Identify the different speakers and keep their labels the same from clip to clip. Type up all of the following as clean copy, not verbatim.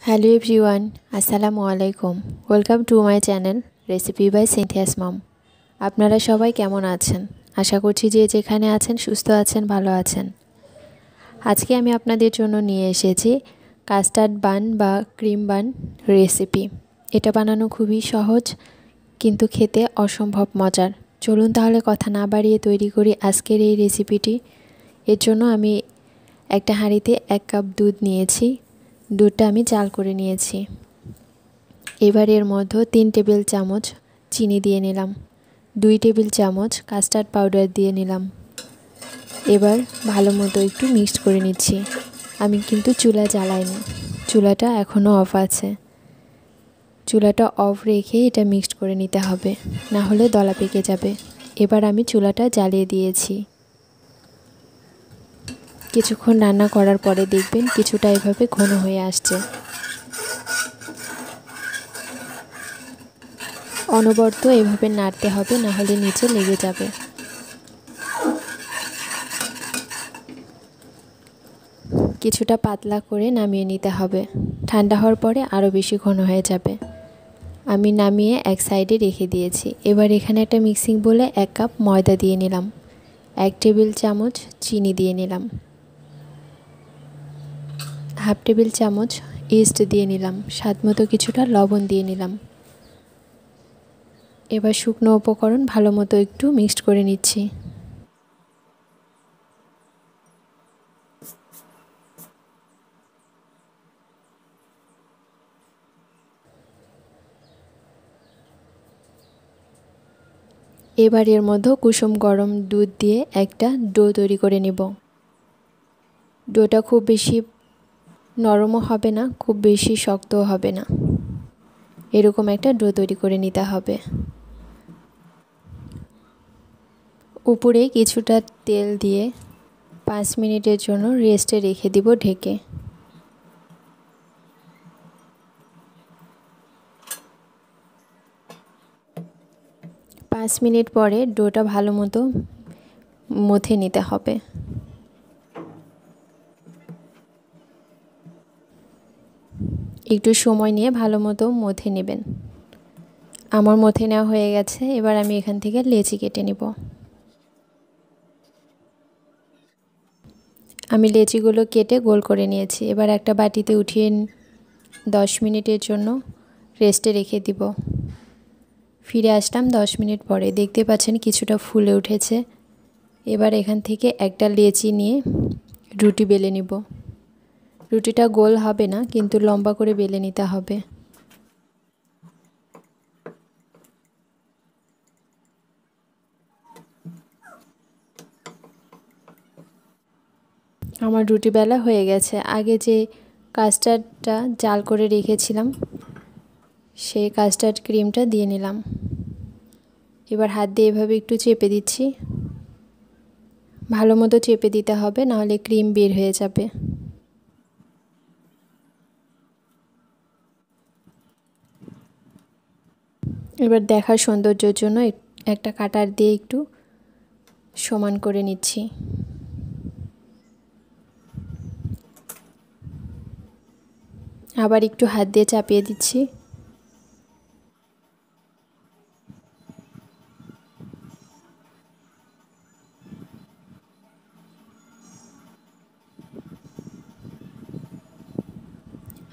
Speaker 1: Hello everyone, Assalamu alaikum. Welcome to my channel Recipe by Cynthia's Mom. আপনারা সবাই কেমন আছেন? আশা করছি যে যেখানে আছেন সুস্থ আছেন, ভালো আছেন। আজকে আমি আপনাদের জন্য নিয়ে এসেছি কাস্টার্ড বান বা ক্রিম বান রেসিপি। এটা বানানো খুবই সহজ কিন্তু খেতে অসম্ভব মজার। চলুন তাহলে কথা না বাড়িয়ে তৈরি করি আজকের এই রেসিপিটি। এর জন্য আমি একটা হাঁড়িতে 1 কাপ দুধ নিয়েছি। দুধটা আমি জাল করে নিয়েছি। এবার এর মধ্যে 3 টেবিল চামচ চিনি দিয়ে নিলাম, 2 টেবিল চামচ কাস্টার্ড পাউডার দিয়ে নিলাম। এবার ভালো মতো একটু মিক্সড করে নিচ্ছি। আমি কিন্তু চুলা জ্বালাইনি, চুলাটা এখনও অফ আছে। চুলাটা অফ রেখে এটা মিক্সড করে নিতে হবে, না হলে দলা পেকে যাবে। এবার আমি চুলাটা জ্বালিয়ে দিয়েছি। কিছুক্ষণ রান্না করার পরে দেখবেন কিছুটা এভাবে ঘন হয়ে আসছে। অনবরত এভাবে নাড়তে হবে, না হলে নিচে লেগে যাবে। কিছুটা পাতলা করে নামিয়ে নিতে হবে, ঠান্ডা হওয়ার পরে আরও বেশি ঘন হয়ে যাবে। আমি নামিয়ে এক সাইডে রেখে দিয়েছি। এবার এখানে একটা মিক্সিং বলে 1 কাপ ময়দা দিয়ে নিলাম, 1 টেবিল চামচ চিনি দিয়ে নিলাম, হাফ টেবিল চামচ ইস্ট দিয়ে নিলাম, স্বাদমতো কিছুটা লবণ দিয়ে নিলাম। এবার শুকনো উপকরণ ভালো মতো একটু মিক্সড করে নিচ্ছি। এবার এর মধ্যে কুসুম গরম দুধ দিয়ে একটা ডো তৈরি করে নেব। ডোটা খুব বেশি নরমও হবে না, খুব বেশি শক্তও হবে না, এরকম একটা ডো তৈরি করে নিতে হবে। উপরে কিছুটা তেল দিয়ে 5 মিনিটের জন্য রেস্টে রেখে দিব ঢেকে। পাঁচ মিনিট পরে ডোটা ভালো মতো মথে নিতে হবে। একটু সময় নিয়ে ভালো মতো মথে নেবেন। আমার মথে নেওয়া হয়ে গেছে। এবার আমি এখান থেকে লেচি কেটে নেব। আমি লেচিগুলো কেটে গোল করে নিয়েছি। এবার একটা বাটিতে উঠিয়ে 10 মিনিটের জন্য রেস্টে রেখে দিব। ফিরে আসলাম 10 মিনিট পরে। দেখতে পাচ্ছেন কিছুটা ফুলে উঠেছে। এবার এখান থেকে একটা লেচি নিয়ে রুটি বেলে নিব। রুটিটা গোল হবে না, কিন্তু লম্বা করে বেলে নিতে হবে। আমার রুটি বেলা হয়ে গেছে। আগে যে কাস্টার্ডটা জাল করে রেখেছিলাম সেই কাস্টার্ড ক্রিমটা দিয়ে নিলাম। এবার হাত দিয়ে এভাবে একটু চেপে দিচ্ছি। ভালো মতো চেপে দিতে হবে, নাহলে ক্রিম বের হয়ে যাবে। এবার দেখার সৌন্দর্যের জন্য একটা কাটার দিয়ে একটু সমান করে নিচ্ছি। আবার একটু হাত দিয়ে চাপিয়ে দিচ্ছি।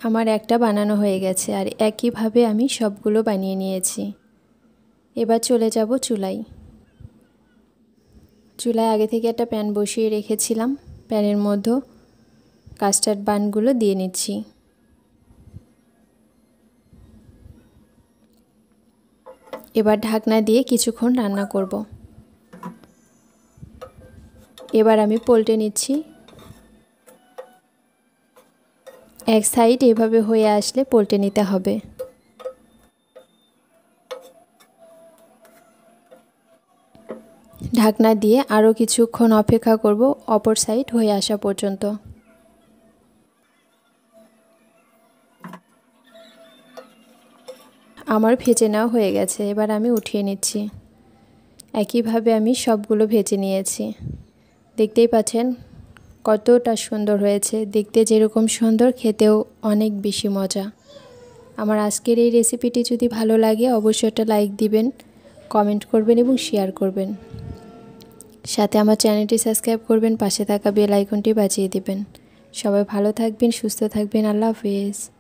Speaker 1: আমার একটা বানানো হয়ে গেছে, আর একইভাবে আমি সবগুলো বানিয়ে নিয়েছি। এবার চলে যাব চুলায়। চুলায় আগে থেকে একটা প্যান বসিয়ে রেখেছিলাম। প্যানের মধ্যে কাস্টার্ড বানগুলো দিয়ে নিচ্ছি। এবার ঢাকনা দিয়ে কিছুক্ষণ রান্না করব। এবার আমি পলটে নিচ্ছি। এক সাইড এভাবে হয়ে আসলে পলটে নিতে হবে। ঢাকনা দিয়ে আরও কিছুক্ষণ অপেক্ষা করব অপর সাইড হয়ে আসা পর্যন্ত। আমার ভেজে নেওয়া হয়ে গেছে। এবার আমি উঠিয়ে নিচ্ছি। একইভাবে আমি সবগুলো ভেজে নিয়েছি। দেখতেই পাচ্ছেন কতটা সুন্দর হয়েছে, দেখতে যেরকম সুন্দর খেতেও অনেক বেশি মজা। আমার আজকের এই রেসিপিটি যদি ভালো লাগে অবশ্যই একটা লাইক দিবেন, কমেন্ট করবেন এবং শেয়ার করবেন। সাথে আমার চ্যানেলটি সাবস্ক্রাইব করবেন, পাশে থাকা বেল আইকনটি বাজিয়ে দিবেন। সবাই ভালো থাকবেন, সুস্থ থাকবেন। আল্লাহ হাফেজ।